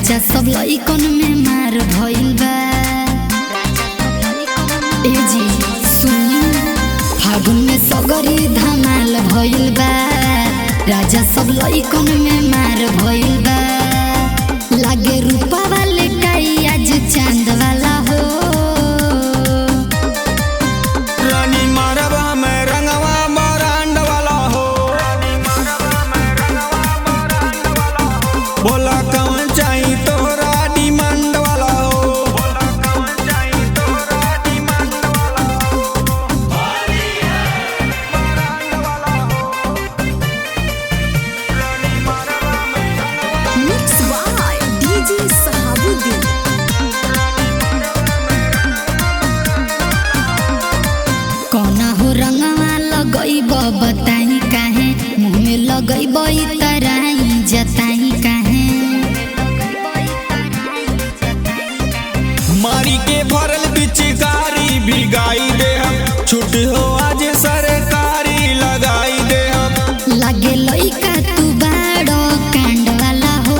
राजा सब लइकन में मार भइल बा। ए जी सुनी, फागुन में सगरी धमाल भइल बा। राजा सब लइकन में मार भइल बा। लागे रूपा वाले काई आज चांद वाला हो। रानी मारवा में रंगवा बरांड वाला हो। बोला कौन चाहिए तोहरा डिमांड वाला हो। Mixed by DJ Sahabuddin. कौना हो रंगवा लगइब बताई काहे, मुँह में लगइब तराई जताई काहे। मारी के भरल पिचकारी भिगाई दे हम। छुट्टी हो आज सरकारी लगाई दे हम। लागे लइका तू बाड़ो कांड वाला हो।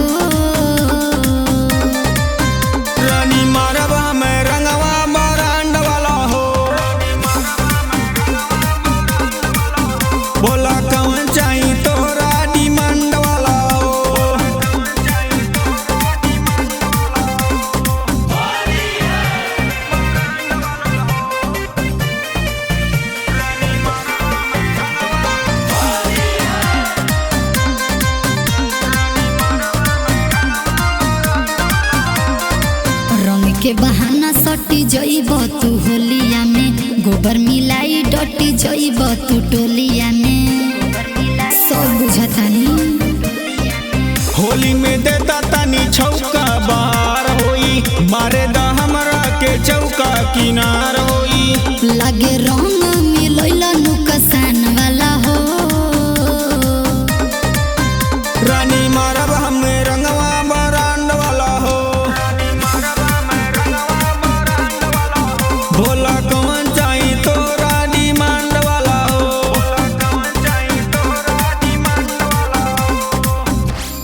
रानी मारवा में रंगवा बरांड वाला हो। बोला कौन चाहिए तोहरा डिमांड वाला हो। रंग के बहाना सटी जइब तू होलिया में। गोबर मिलाई डटी जइब तू टोलिया में। सब बुझतानी होली में देता तनी छौका बाहर होई। मारे दा हमरा के चौका किनार होई। लागे रंग